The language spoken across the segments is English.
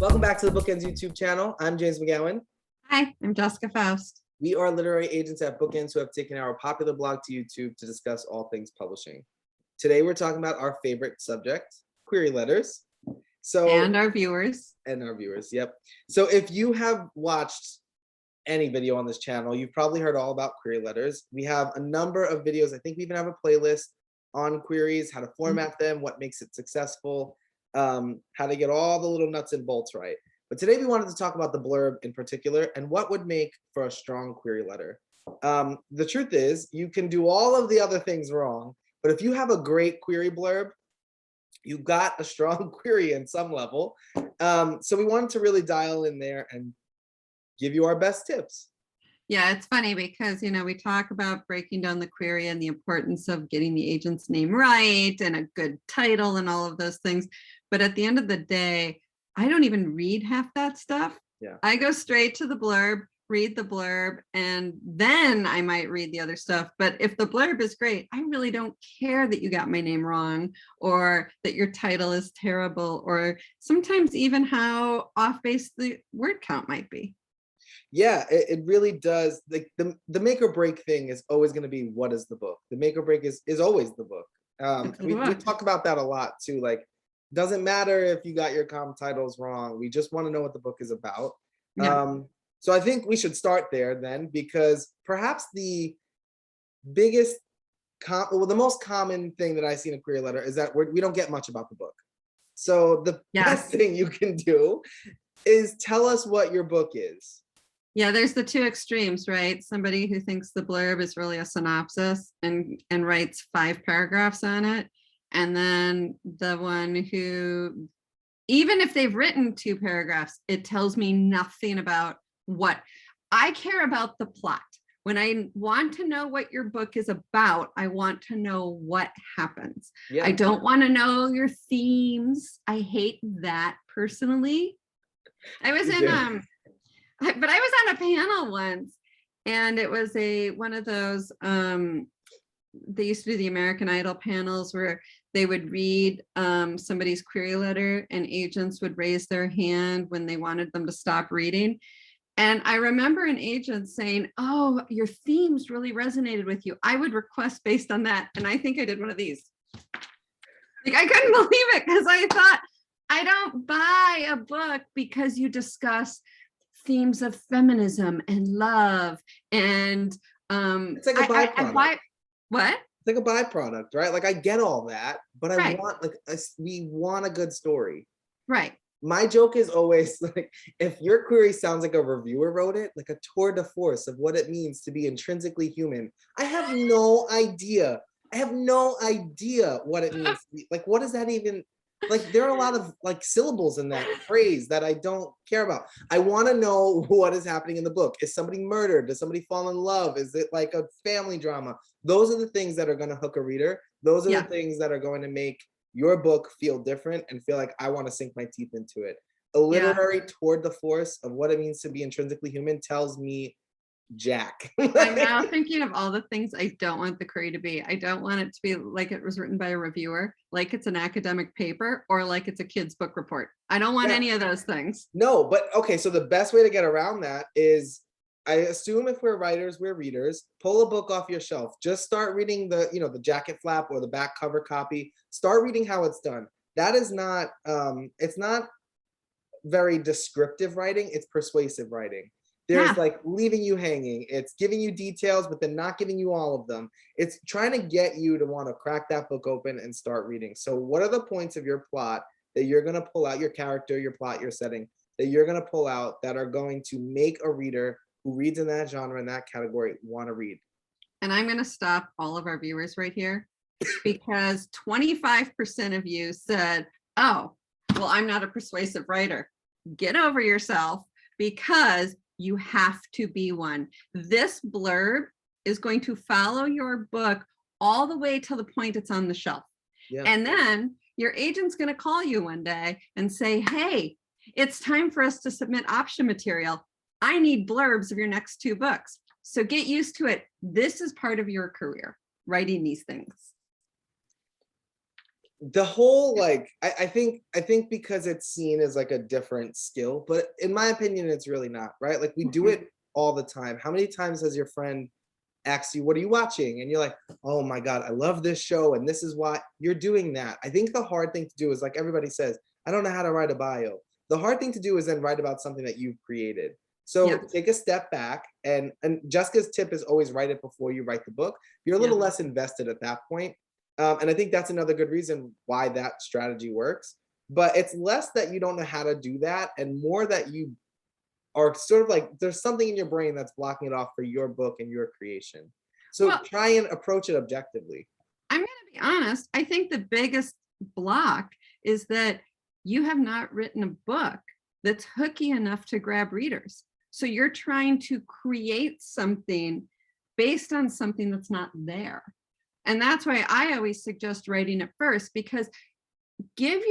Welcome back to the BookEnds YouTube channel. I'm James McGowan. Hi, I'm Jessica Faust. We are literary agents at BookEnds who have taken our popular blog to YouTube to discuss all things publishing. Today we're talking about our favorite subject, query letters. And our viewers. Yep. So if you have watched any video on this channel, you've probably heard all about query letters. We have a number of videos. I think we even have a playlist on queries, how to format them, what makes it successful, how to get all the little nuts and bolts right. But today we wanted to talk about the blurb in particular and what would make for a strong query letter. The truth is, you can do all of the other things wrong, but if you have a great query blurb, you've got a strong query in some level. So we wanted to really dial in there and give you our best tips. Yeah, it's funny because, we talk about breaking down the query and the importance of getting the agent's name right and a good title and all of those things. But at the end of the day, I don't even read half that stuff. Yeah. I go straight to the blurb, read the blurb, and then I might read the other stuff. But if the blurb is great, I really don't care that you got my name wrong or that your title is terrible or sometimes even how off base the word count might be. Yeah, it really does. Like the make or break thing is always going to be, what is the book? The make or break is always the book. We talk about that a lot too. Like, doesn't matter if you got your titles wrong. We just want to know what the book is about. Yeah. So I think we should start there then, because perhaps the biggest, the most common thing that I see in a query letter is that we don't get much about the book. So the best thing you can do is tell us what your book is. Yeah, there's the two extremes, right? Somebody who thinks the blurb is really a synopsis and writes 5 paragraphs on it. And then the one who, even if they've written 2 paragraphs, it tells me nothing about what I care about. The plot. When I want to know what your book is about, I want to know what happens. Yeah. I don't want to know your themes. I hate that personally. I was in but I was on a panel once, and it was one of those, they used to do the American Idol panels where they would read somebody's query letter and agents would raise their hand when they wanted them to stop reading. And I remember an agent saying, "Oh, your themes really resonated with you. I would request based on that." And I think I did one of these. Like, I couldn't believe it, because I thought, I don't buy a book because you discuss themes of feminism and love and it's like a byproduct. What? It's like a byproduct, right? Like, I get all that, but I want, like, we want a good story. Right. My joke is always, like, if your query sounds like a reviewer wrote it, like a tour de force of what it means to be intrinsically human, I have no idea. I have no idea what it means to be. Like, what does that even, like, there are a lot of, like, syllables in that phrase that I don't care about. I want to know what is happening in the book. Is somebody murdered? Does somebody fall in love? Is it like a family drama? Those are the things that are going to hook a reader. Those are the things that are going to make your book feel different and feel like I want to sink my teeth into it. A literary tour de force of what it means to be intrinsically human tells me jack. I'm now thinking of all the things I don't want the query to be. I don't want it to be like it was written by a reviewer, like it's an academic paper, or like it's a kid's book report. I don't want any of those things. No, but okay, so the best way to get around that is, I assume if we're writers, we're readers. Pull a book off your shelf. Just start reading the, the jacket flap or the back cover copy. Start reading how it's done. That is not, it's not very descriptive writing. It's persuasive writing. There's like leaving you hanging. It's giving you details, but then not giving you all of them. It's trying to get you to want to crack that book open and start reading. So what are the points of your plot that you're going to pull out, your character, your plot, your setting, that you're going to pull out that are going to make a reader who reads in that genre, in that category, want to read? And I'm going to stop all of our viewers right here, because 25% of you said, "Oh, well, I'm not a persuasive writer." Get over yourself, because you have to be one. This blurb is going to follow your book all the way till the point it's on the shelf. Yeah. And then your agent's going to call you one day and say, "Hey, it's time for us to submit option material. I need blurbs of your next 2 books." So get used to it. This is part of your career, writing these things. The whole like I think because it's seen as like a different skill, but in my opinion, it's really not, right? Like we do Mhm. it all the time. How many times has your friend asked you, "What are you watching?" And you're like, "Oh my God, I love this show, and this is why." You're doing that. I think the hard thing to do is like everybody says, "I don't know how to write a bio." The hard thing to do is then write about something that you've created. Yeah, So take a step back, and Jessica's tip is always write it before you write the book. You're a yeah. little less invested at that point, and I think that's another good reason why that strategy works. But it's less that you don't know how to do that, and more that you are sort of like there's something in your brain that's blocking it off for your book and your creation. So Well, try and approach it objectively. I'm going to be honest. I think the biggest block is that you have not written a book that's hooky enough to grab readers. So you're trying to create something based on something that's not there. And that's why I always suggest writing it first, because give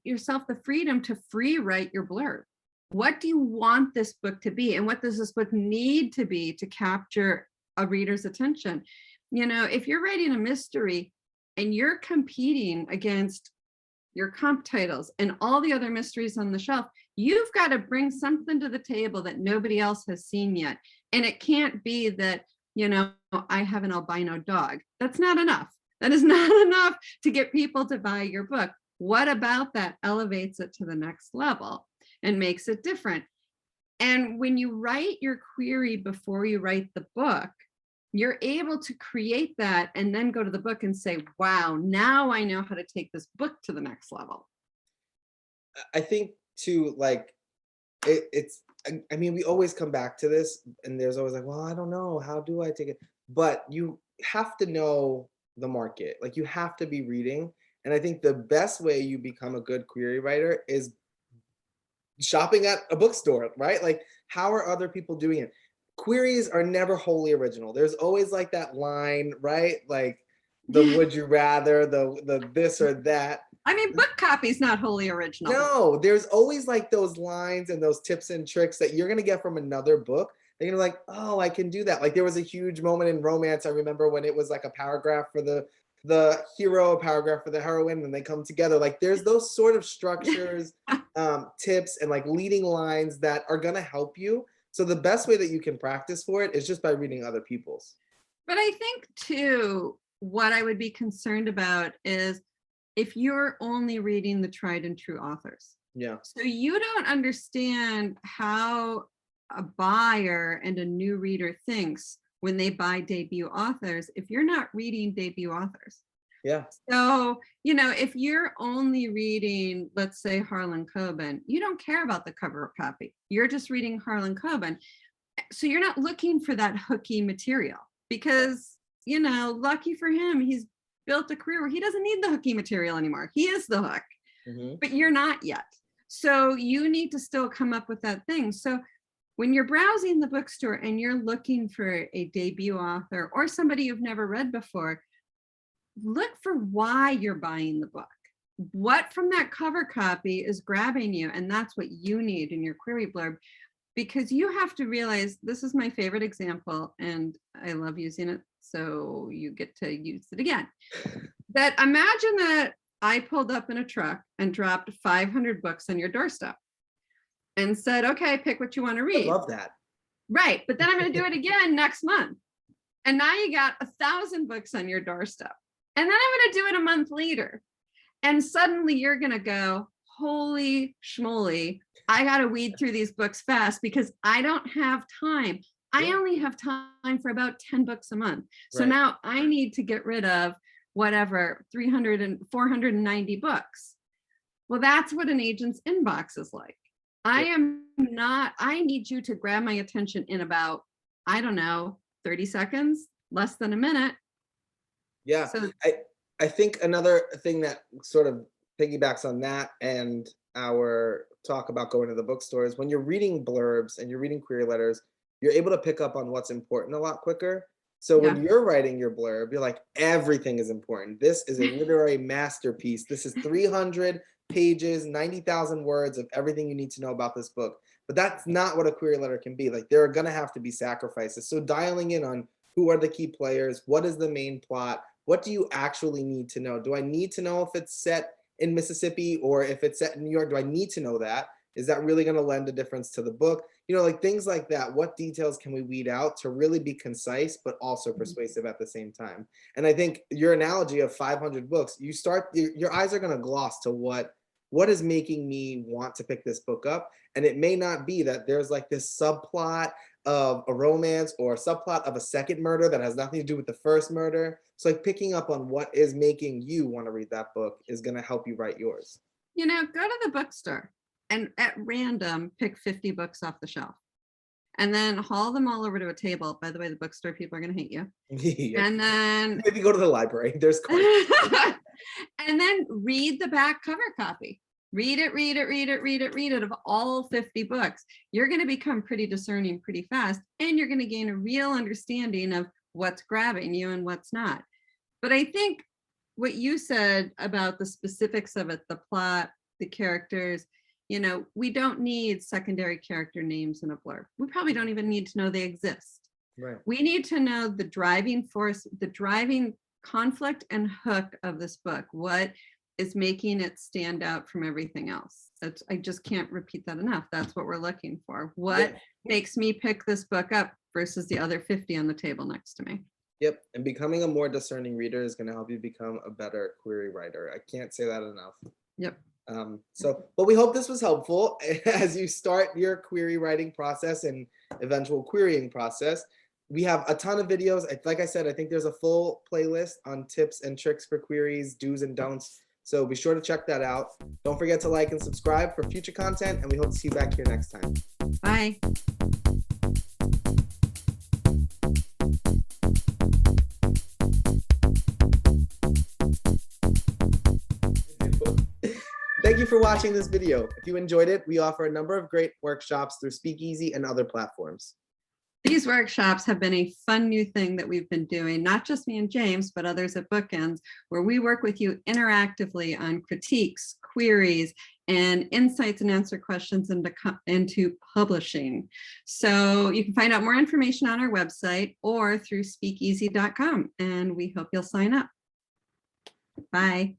yourself the freedom to free write your blurb. What do you want this book to be? And what does this book need to be to capture a reader's attention? If you're writing a mystery and you're competing against your comp titles and all the other mysteries on the shelf, you've got to bring something to the table that nobody else has seen yet. And it can't be that, I have an albino dog. That's not enough. That is not enough to get people to buy your book. What about that elevates it to the next level and makes it different? And when you write your query before you write the book, you're able to create that and then go to the book and say, wow, now I know how to take this book to the next level. I think too, like it's I mean, we always come back to this, and there's always like, well, I don't know, how do I take it? But you have to know the market. Like you have to be reading. And I think the best way you become a good query writer is shopping at a bookstore, right? Like, how are other people doing it? Queries are never wholly original. There's always like that line, right? Like the would you rather, the this or that. I mean, book copy is not wholly original. No, there's always like those lines and those tips and tricks that you're gonna get from another book. And you're like, oh, I can do that. Like there was a huge moment in romance. I remember when it was like a paragraph for the hero, a paragraph for the heroine, and they come together. Like there's those sort of structures, tips, and like leading lines that are gonna help you. So the best way that you can practice for it is just by reading other people's. But I think too, what I would be concerned about is if you're only reading the tried and true authors. Yeah. So you don't understand how a buyer and a new reader thinks when they buy debut authors if you're not reading debut authors. Yeah. So, if you're only reading, let's say, Harlan Coben, you don't care about the cover copy. You're just reading Harlan Coben. So you're not looking for that hooky material because, lucky for him, he's built a career where he doesn't need the hooky material anymore. He is the hook, Mhm. but you're not yet. So you need to still come up with that thing. So when you're browsing the bookstore and you're looking for a debut author or somebody you've never read before, look for why you're buying the book. What from that cover copy is grabbing you? And that's what you need in your query blurb, because you have to realize, this is my favorite example and I love using it. So you get to use it again. That imagine that I pulled up in a truck and dropped 500 books on your doorstep and said, okay, pick what you want to I read. love that. Right. But then I'm going to do it again next month. And now you got 1,000 books on your doorstep. And then I'm going to do it a month later. And suddenly you're going to go, holy schmoly, I got to weed through these books fast because I don't have time. I Yeah. only have time for about 10 books a month. So Right. now I need to get rid of whatever, 300 and 490 books. Well, that's what an agent's inbox is like. I need you to grab my attention in about, I don't know, 30 seconds, less than a minute. Yeah. So I think another thing that sort of piggybacks on that and our talk about going to the bookstore is when you're reading blurbs and you're reading query letters, you're able to pick up on what's important a lot quicker. So when yeah, you're writing your blurb, you're like, everything is important. This is a literary masterpiece. This is 300 pages, 90,000 words of everything you need to know about this book. But that's not what a query letter can be. Like, there are going to have to be sacrifices. So dialing in on who are the key players, what is the main plot, What do you actually need to know? Do I need to know if it's set in Mississippi or if it's set in New York? Do I need to know that? Is that really going to lend a difference to the book? You know, like things like that. What details can we weed out to really be concise, but also persuasive at the same time? And I think your analogy of 500 books, you start, your eyes are going to gloss to what is making me want to pick this book up. And it may not be that there's like this subplot of a romance or a subplot of a second murder that has nothing to do with the first murder. So like picking up on what is making you want to read that book is going to help you write yours. You know, go to the bookstore and at random pick 50 books off the shelf and then haul them all over to a table. By the way, the bookstore people are going to hate you. Yep. And then maybe go to the library. There's and then read the back cover copy. Read it of all 50 books. You're going to become pretty discerning pretty fast, and you're going to gain a real understanding of what's grabbing you and what's not. But I think what you said about the specifics of it, the plot, the characters, you know, we don't need secondary character names in a blurb. We probably don't even need to know they exist. Right. We need to know the driving force, the driving conflict and hook of this book. What is making it stand out from everything else? I just can't repeat that enough. That's what we're looking for. What makes me pick this book up versus the other 50 on the table next to me? Yep. And becoming a more discerning reader is going to help you become a better query writer. I can't say that enough. Yep. But we hope this was helpful as you start your query writing process and eventual querying process. We have a ton of videos. Like I said, I think there's a full playlist on tips and tricks for queries, do's and don'ts. So be sure to check that out. Don't forget to like and subscribe for future content, and we hope to see you back here next time. Bye. Thank you for watching this video. If you enjoyed it, we offer a number of great workshops through Speakeasy and other platforms. These workshops have been a fun new thing that we've been doing, not just me and James, but others at BookEnds, where we work with you interactively on critiques, queries, and insights and answer questions into publishing. So you can find out more information on our website or through speakeasy.com, and we hope you'll sign up. Bye.